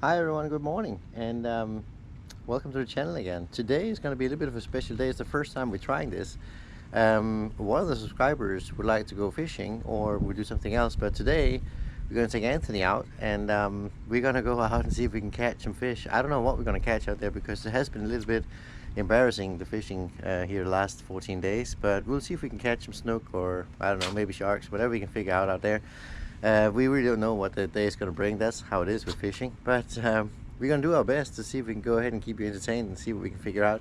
Hi everyone, good morning, and welcome to the channel again. Today is going to be a little bit of a special day. It's the first time we're trying this. One of the subscribers would like to go fishing or we'll do something else, but today we're going to take Anthony out and we're going to go out and see if we can catch some fish. I don't know what we're going to catch out there because it has been a little bit embarrassing, the fishing here the last 14 days, but we'll see if we can catch some snook or I don't know, maybe sharks, whatever we can figure out there. We really don't know what the day is going to bring. That's how it is with fishing, but we're going to do our best to see if we can go ahead and keep you entertained and see what we can figure out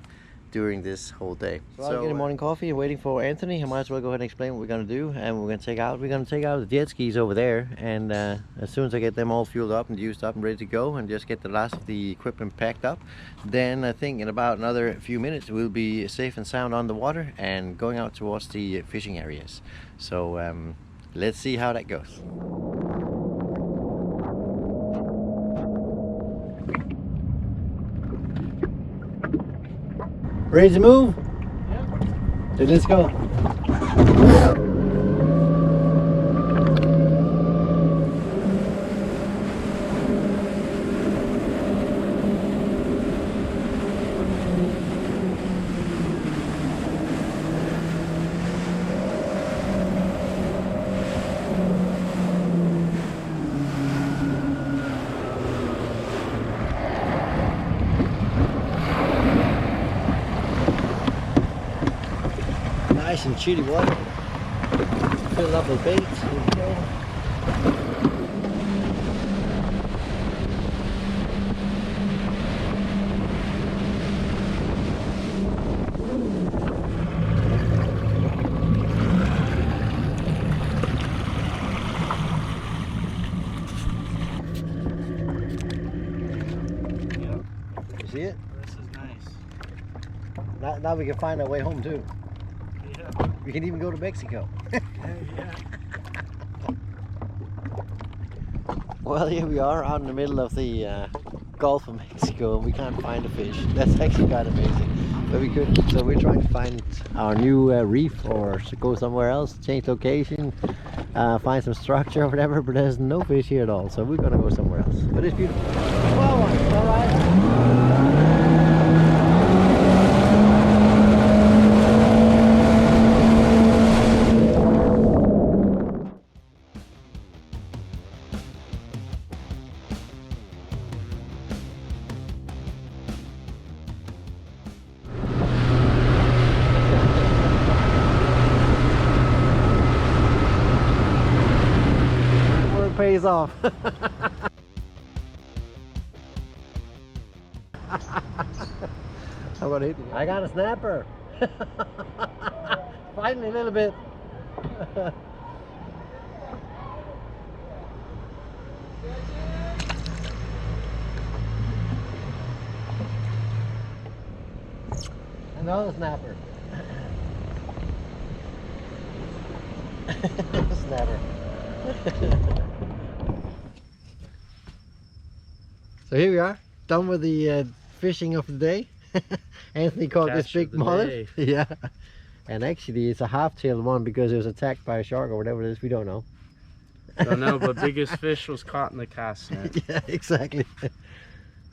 during this whole day. So I'm getting morning coffee and waiting for Anthony. I might as well go ahead and explain what we're going to do, and we're going to take out the jet skis over there, and as soon as I get them all fueled up and used up and ready to go and just get the last of the equipment packed up, then I think in about another few minutes we'll be safe and sound on the water and going out towards the fishing areas. So let's see how that goes. Ready to move? Yeah. So let's go. Nice and chilly water. Fill up with bait. Here we go. You see it? This is nice. Now we can find our way home too. Yeah. We can even go to Mexico. Yeah. Well, here we are out in the middle of the Gulf of Mexico and we can't find a fish. That's actually kind of amazing. But we could, so we're trying to find our new reef or go somewhere else, change location, find some structure or whatever, but there's no fish here at all. So we're gonna go somewhere else. But it's beautiful. Well, all right. Pays off. I'm gonna hit you. I got a snapper. Finally, a little bit. Another snapper. Snapper. So here we are, done with the fishing of the day. Anthony caught this big mullet. Yeah, and actually it's a half-tailed one because it was attacked by a shark or whatever it is. We don't know. Don't know, but biggest fish was caught in the cast net. Yeah, exactly.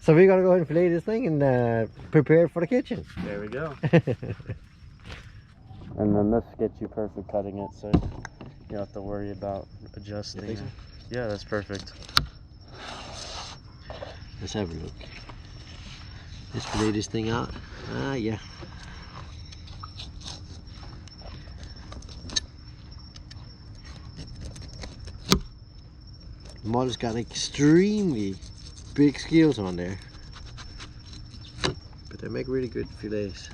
So we're gonna go ahead and fillet this thing and prepare it for the kitchen. There we go. And then this gets you perfect cutting it, so you don't have to worry about adjusting. You think so? Yeah, that's perfect. Let's have a look. Let's fillet this thing out. Yeah. The mullet's got extremely big scales on there, but they make really good fillets.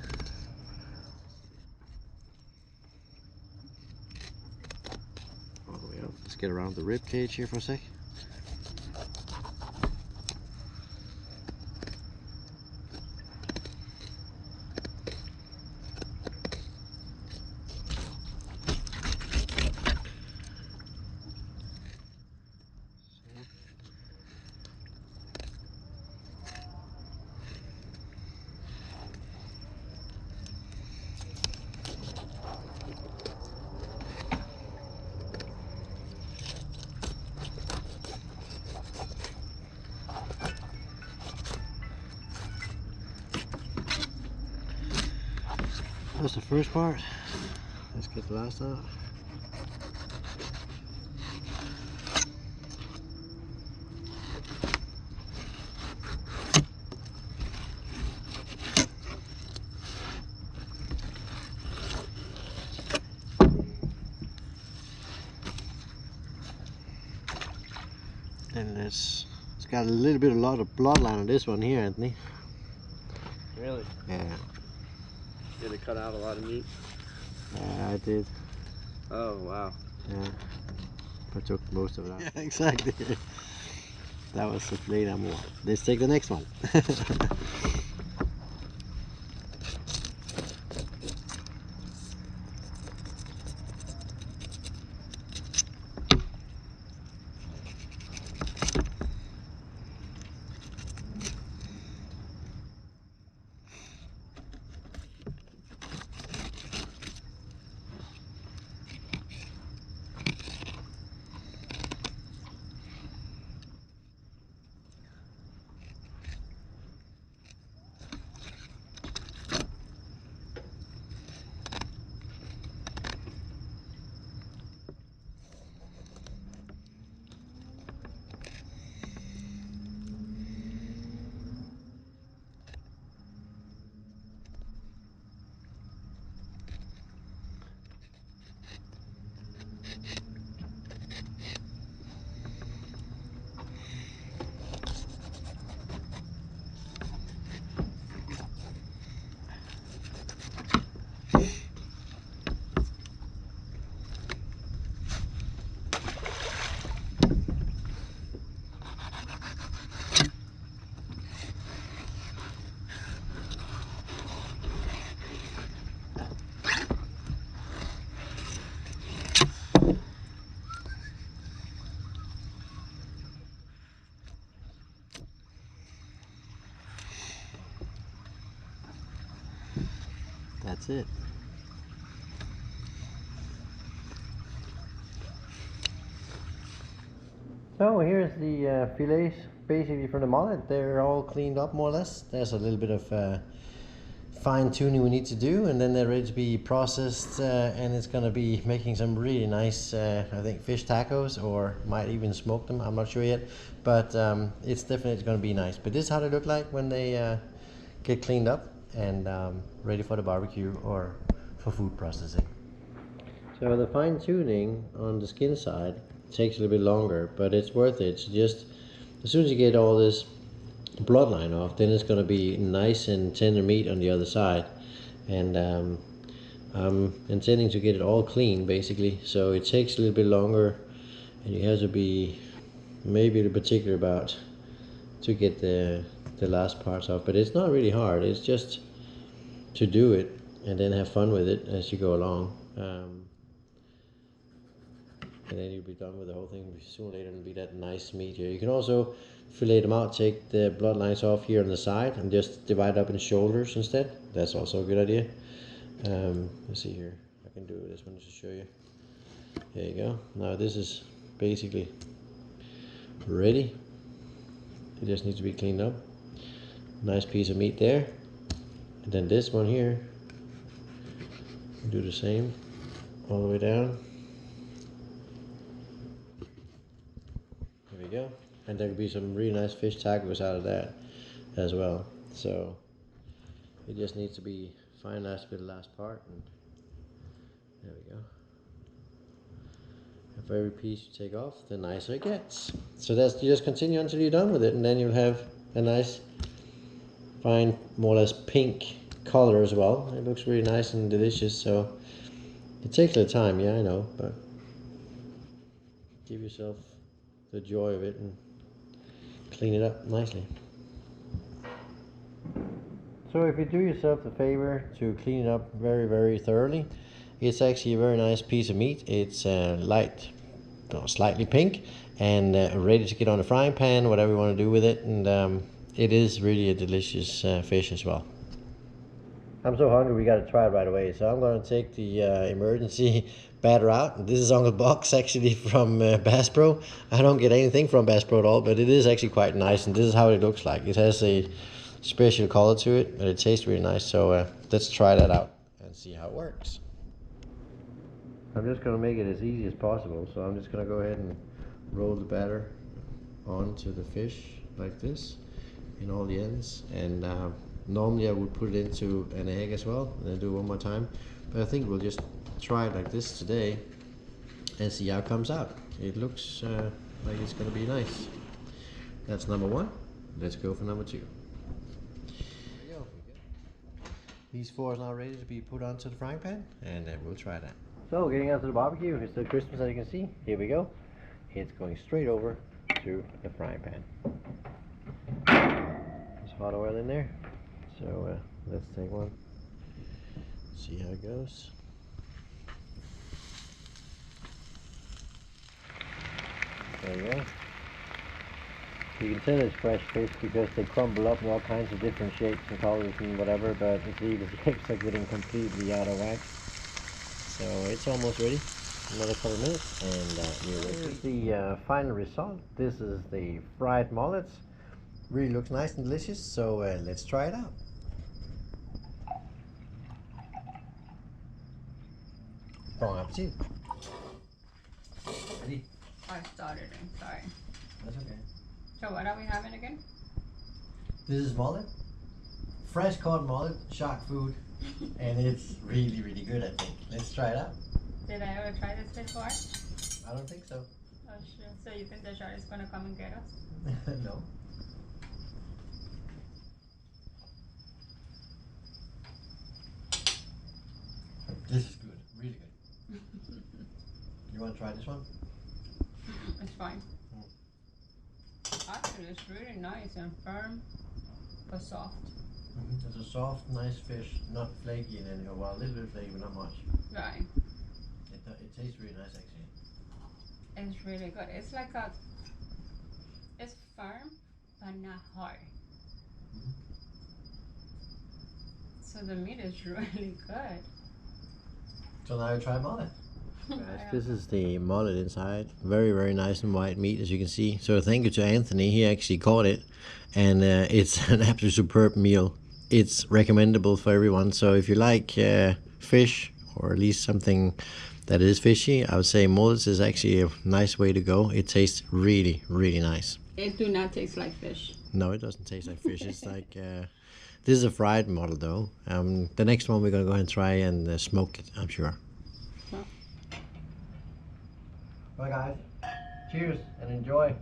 All the way up. Let's get around the rib cage here for a sec. was the first part. Let's get the last out. And it's got a lot of bloodline on this one here, Anthony. Really? Yeah. Did it cut out a lot of meat? I did. Oh, wow. Yeah. I took most of it out. Yeah, exactly. That was the plate and more. Let's take the next one. That's it. So here's the fillets, basically from the mullet. They're all cleaned up more or less. There's a little bit of fine tuning we need to do, and then they're ready to be processed, and it's going to be making some really nice, I think, fish tacos, or might even smoke them. I'm not sure yet, but it's definitely going to be nice. But this is how they look like when they get cleaned up and ready for the barbecue or for food processing. So the fine tuning on the skin side takes a little bit longer, but it's worth it. It's just as soon as you get all this bloodline off, then it's going to be nice and tender meat on the other side. And I'm intending to get it all clean basically, so it takes a little bit longer, and you have to be maybe a little particular about to get the last parts off. But it's not really hard, it's just to do it and then have fun with it as you go along. And then you'll be done with the whole thing. Sooner or later it'll be that nice meat here. You can also fillet them out, take the bloodlines off here on the side and just divide up in shoulders instead. That's also a good idea. Let's see here. I can do this one just to show you. There you go. Now this is basically ready. It just needs to be cleaned up. Nice piece of meat there. And then this one here, do the same all the way down. There we go. And there could be some really nice fish tacos out of that as well. So it just needs to be finalized with the last part, and there we go. And for every piece you take off, the nicer it gets. So that's, you just continue until you're done with it, and then you'll have a nice fine, more or less pink color as well. It looks really nice and delicious. So it takes a little time, yeah, I know, but give yourself the joy of it and clean it up nicely. So if you do yourself the favor to clean it up very, very thoroughly, it's actually a very nice piece of meat. It's light, slightly pink, and ready to get on the frying pan, whatever you want to do with it. And it is really a delicious fish as well. I'm so hungry, we got to try it right away. So I'm going to take the emergency batter out. This is Uncle Box actually from Bass Pro. I don't get anything from Bass Pro at all, but it is actually quite nice, and this is how it looks like. It has a special color to it, but it tastes really nice. So let's try that out and see how it works. I'm just going to make it as easy as possible, so I'm just going to go ahead and roll the batter onto the fish like this in all the ends, and normally I would put it into an egg as well, and then do it one more time, but I think we'll just try it like this today and see how it comes out. It looks like it's going to be nice. That's number one. Let's go for number two. There we go. These four are now ready to be put onto the frying pan, and then we'll try that. So getting onto the barbecue, it's still Christmas as you can see. Here we go. It's going straight over to the frying pan. There's hot oil in there. So let's take one. See how it goes. There you go. You can tell it's fresh fish because they crumble up in all kinds of different shapes and colors and whatever, but it's the shapes are getting completely out of whack. So it's almost ready. Another couple of minutes and we're ready. Here's the final result. This is the fried mullets. Really looks nice and delicious, so let's try it out. Bon appetit. Ready? I started it, sorry. That's okay. So what are we having again? This is mullet. Fresh caught mullet, shark food, and it's really, really good, I think. Let's try it out. Did I ever try this before? I don't think so. Oh sure. So you think the shark is gonna come and get us? No. This is good, really good. You want to try this one? It's fine. Actually, it's really nice and firm, but soft. It's a soft, nice fish, not flaky in any way. Well, a little bit flaky, but not much. Right. It tastes really nice, actually. It's really good. It's like it's firm, but not hard. So the meat is really good. So now you try mullet. This is the mullet inside. Very, very nice and white meat, as you can see. So thank you to Anthony. He actually caught it, and it's an absolutely superb meal. It's recommendable for everyone. So if you like fish, or at least something that is fishy, I would say mullets is actually a nice way to go. It tastes really, really nice. It do not taste like fish. No, it doesn't taste like fish. It's like this is a fried mullet though. The next one we're gonna go ahead and try and smoke it, I'm sure. Well guys, cheers and enjoy.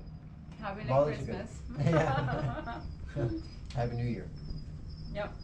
Happy Mullets Christmas. Yeah. Happy New Year. Yep.